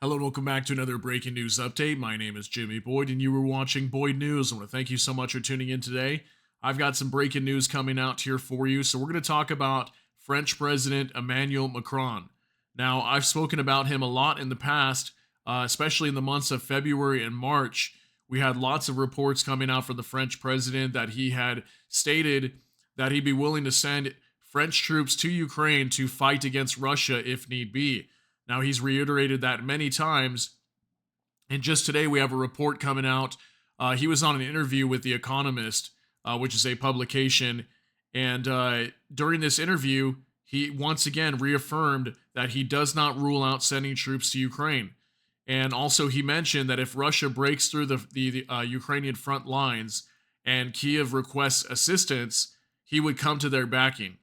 Hello and welcome back to another breaking news update. My name is Jimmy Boyd and you were watching Boyd News. I want to thank you so much for tuning in today. I've got some breaking news coming out here for you. So we're going to talk about French President Emmanuel Macron. Now, I've spoken about him a lot in the past, especially in the months of February and March. We had lots of reports coming out from the French president that he had stated that he'd be willing to send French troops to Ukraine to fight against Russia if need be. Now, he's reiterated that many times. And just today, we have a report coming out. He was on an interview with The Economist, which is a publication. And during this interview, he once again reaffirmed that he does not rule out sending troops to Ukraine. And also, he mentioned that if Russia breaks through the Ukrainian front lines and Kiev requests assistance, he would come to their backing.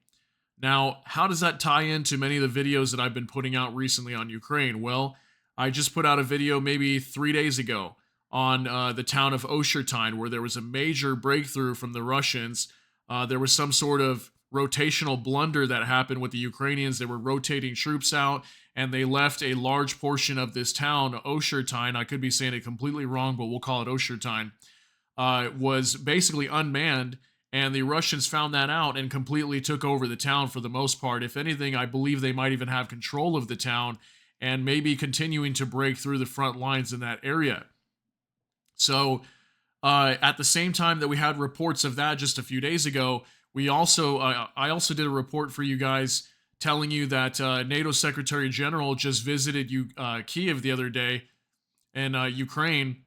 Now, how does that tie into many of the videos that I've been putting out recently on Ukraine? Well, I just put out a video maybe 3 days ago on the town of Oshertine, where there was a major breakthrough from the Russians. There was some sort of rotational blunder that happened with the Ukrainians. They were rotating troops out, and they left a large portion of this town, Oshertine. I could be saying it completely wrong, but we'll call it Oshertine. Was basically unmanned. And the Russians found that out and completely took over the town for the most part. If anything, I believe they might even have control of the town and maybe continuing to break through the front lines in that area. So, at the same time that we had reports of that just a few days ago, I also did a report for you guys telling you that NATO Secretary General just visited Kiev the other day in Ukraine,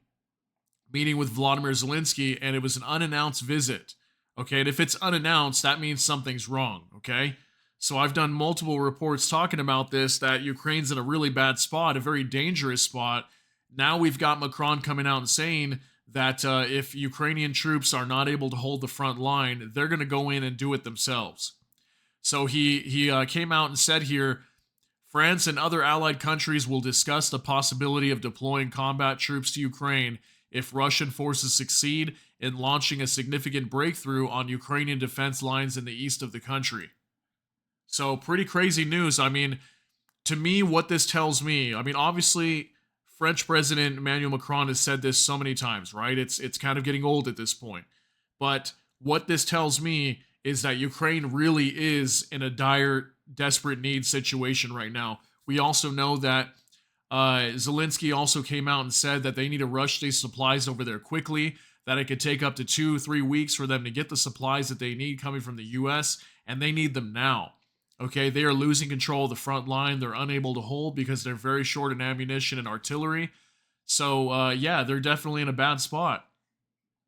meeting with Vladimir Zelensky, and it was an unannounced visit. Okay, and if it's unannounced, that means something's wrong, okay? So I've done multiple reports talking about this, that Ukraine's in a really bad spot, a very dangerous spot. Now we've got Macron coming out and saying that if Ukrainian troops are not able to hold the front line, they're going to go in and do it themselves. So he came out and said here, France and other allied countries will discuss the possibility of deploying combat troops to Ukraine if Russian forces succeed in launching a significant breakthrough on Ukrainian defense lines in the east of the country. So, pretty crazy news. I mean, to me, what this tells me, obviously, French President Emmanuel Macron has said this so many times, right? It's kind of getting old at this point. But what this tells me is that Ukraine really is in a dire, desperate need situation right now. We also know that Zelensky also came out and said that they need to rush these supplies over there quickly, that it could take up to 2-3 weeks for them to get the supplies that they need coming from the U.S., and they need them now. Okay, they are losing control of the front line. They're unable to hold because they're very short in ammunition and artillery. So, yeah, they're definitely in a bad spot.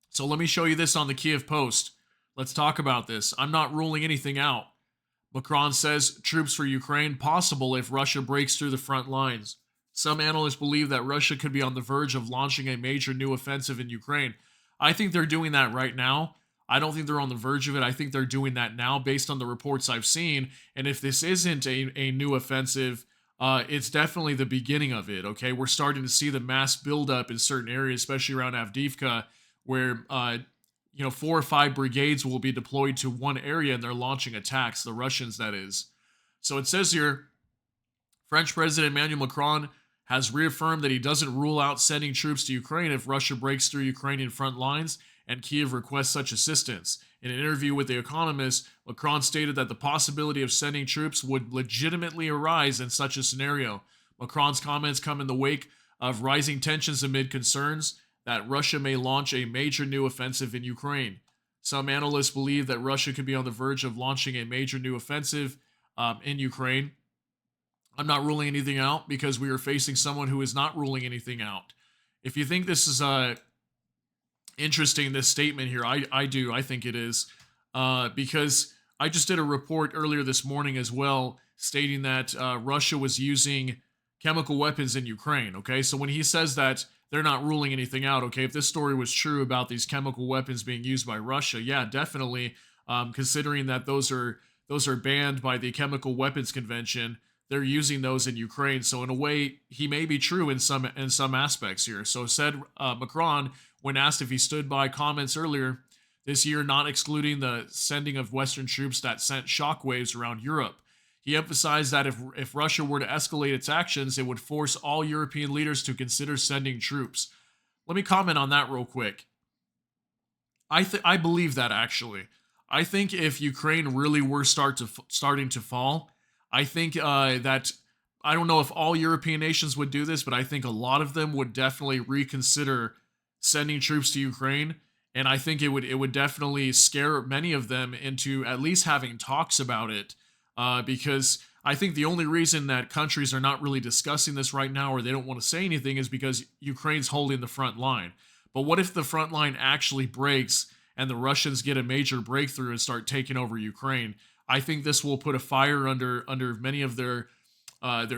So let me show you this on the Kiev Post. Let's talk about this. I'm not ruling anything out. Macron says troops for Ukraine possible if Russia breaks through the front lines. Some analysts believe that Russia could be on the verge of launching a major new offensive in Ukraine. I think they're doing that right now. I don't think they're on the verge of it. I think they're doing that now based on the reports I've seen. And if this isn't a new offensive, it's definitely the beginning of it, okay? We're starting to see the mass buildup in certain areas, especially around Avdiivka, where 4 or 5 brigades will be deployed to one area and they're launching attacks, the Russians, that is. So it says here, French President Emmanuel Macron has reaffirmed that he doesn't rule out sending troops to Ukraine if Russia breaks through Ukrainian front lines and Kiev requests such assistance. In an interview with The Economist, Macron stated that the possibility of sending troops would legitimately arise in such a scenario. Macron's comments come in the wake of rising tensions amid concerns that Russia may launch a major new offensive in Ukraine. Some analysts believe that Russia could be on the verge of launching a major new offensive in Ukraine. I'm not ruling anything out because we are facing someone who is not ruling anything out. If you think this is interesting, this statement here, I do. I think it is because I just did a report earlier this morning as well stating that Russia was using chemical weapons in Ukraine. Okay, so when he says that they're not ruling anything out, okay, if this story was true about these chemical weapons being used by Russia, yeah, definitely. Considering that those are banned by the Chemical Weapons Convention, they're using those in Ukraine. So in a way, he may be true in some aspects here. So said Macron when asked if he stood by comments earlier this year not excluding the sending of Western troops that sent shockwaves around Europe. He emphasized that if Russia were to escalate its actions, it would force all European leaders to consider sending troops. Let me comment on that real quick. I believe that actually. I think if Ukraine really were starting to fall, I think that I don't know if all European nations would do this, but I think a lot of them would definitely reconsider sending troops to Ukraine, and I think it would definitely scare many of them into at least having talks about it, because I think the only reason that countries are not really discussing this right now or they don't want to say anything is because Ukraine's holding the front line. But what if the front line actually breaks and the Russians get a major breakthrough and start taking over Ukraine? I think this will put a fire under many of their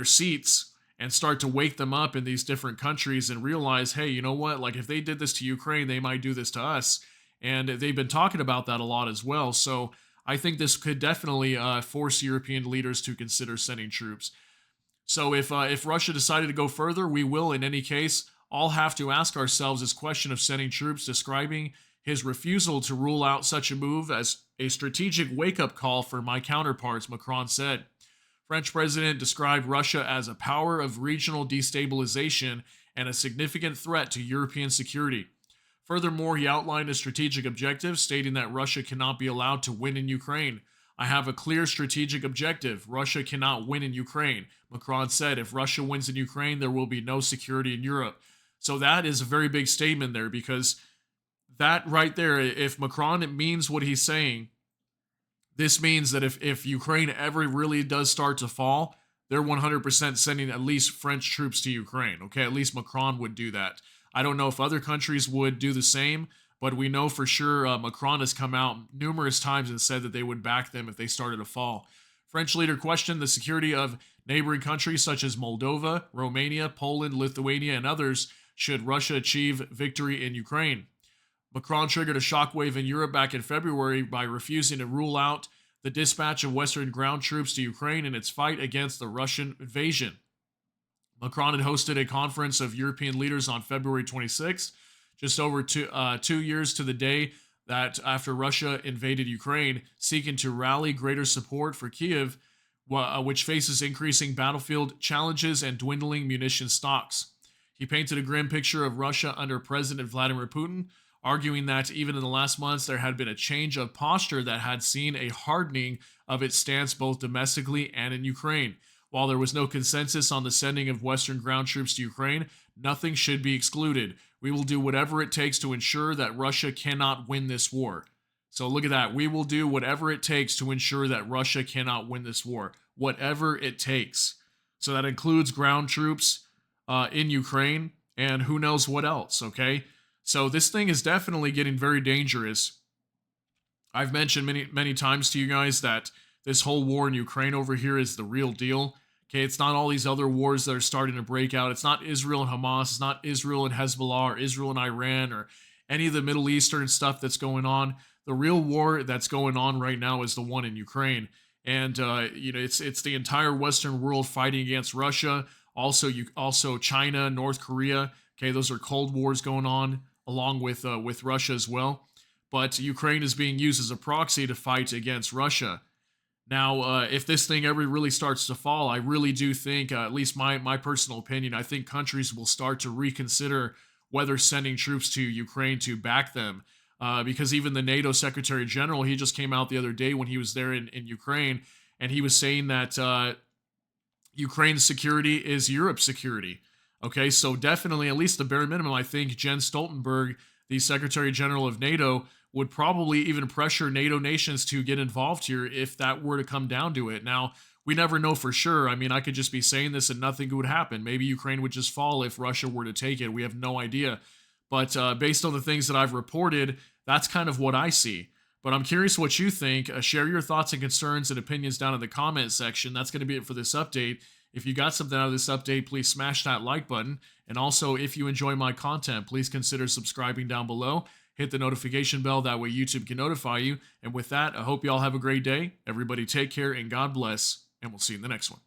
seats and start to wake them up in these different countries and realize, hey, you know what? Like if they did this to Ukraine, they might do this to us. And they've been talking about that a lot as well. So I think this could definitely force European leaders to consider sending troops. So if Russia decided to go further, we will in any case all have to ask ourselves this question of sending troops, describing his refusal to rule out such a move as a strategic wake-up call for my counterparts, Macron said. French president described Russia as a power of regional destabilization and a significant threat to European security. Furthermore, he outlined a strategic objective, stating that Russia cannot be allowed to win in Ukraine. I have a clear strategic objective. Russia cannot win in Ukraine. Macron said if Russia wins in Ukraine, there will be no security in Europe. So that is a very big statement there, because that right there, if Macron means what he's saying, this means that if Ukraine ever really does start to fall, they're 100% sending at least French troops to Ukraine. Okay, at least Macron would do that. I don't know if other countries would do the same, but we know for sure Macron has come out numerous times and said that they would back them if they started to fall. French leader questioned the security of neighboring countries such as Moldova, Romania, Poland, Lithuania, and others should Russia achieve victory in Ukraine. Macron triggered a shockwave in Europe back in February by refusing to rule out the dispatch of Western ground troops to Ukraine in its fight against the Russian invasion. Macron had hosted a conference of European leaders on February 26th, just over 2 years to the day that after Russia invaded Ukraine, seeking to rally greater support for Kiev, which faces increasing battlefield challenges and dwindling munition stocks. He painted a grim picture of Russia under President Vladimir Putin, arguing that even in the last months there had been a change of posture that had seen a hardening of its stance both domestically and in Ukraine. While there was no consensus on the sending of Western ground troops to Ukraine, nothing should be excluded. We will do whatever it takes to ensure that Russia cannot win this war. So look at that. We will do whatever it takes to ensure that Russia cannot win this war. Whatever it takes. So that includes ground troops in Ukraine and who knows what else, okay? So this thing is definitely getting very dangerous. I've mentioned many times to you guys that this whole war in Ukraine over here is the real deal. Okay, it's not all these other wars that are starting to break out. It's not Israel and Hamas. It's not Israel and Hezbollah or Israel and Iran or any of the Middle Eastern stuff that's going on. The real war that's going on right now is the one in Ukraine. And it's the entire Western world fighting against Russia. Also China, North Korea. Okay, those are cold wars going on along with Russia as well. But Ukraine is being used as a proxy to fight against Russia. Now, if this thing ever really starts to fall, I really do think, at least my personal opinion, I think countries will start to reconsider whether sending troops to Ukraine to back them. Because even the NATO Secretary General, he just came out the other day when he was there in Ukraine, and he was saying that Ukraine's security is Europe's security. Okay, so definitely, at least the bare minimum, I think Jens Stoltenberg, the Secretary General of NATO, would probably even pressure NATO nations to get involved here if that were to come down to it. Now, we never know for sure. I mean, I could just be saying this and nothing would happen. Maybe Ukraine would just fall if Russia were to take it. We have no idea. But based on the things that I've reported, that's kind of what I see. But I'm curious what you think. Share your thoughts and concerns and opinions down in the comment section. That's going to be it for this update. If you got something out of this update, please smash that like button. And also, if you enjoy my content, please consider subscribing down below. Hit the notification bell, that way YouTube can notify you. And with that, I hope you all have a great day. Everybody take care and God bless, and we'll see you in the next one.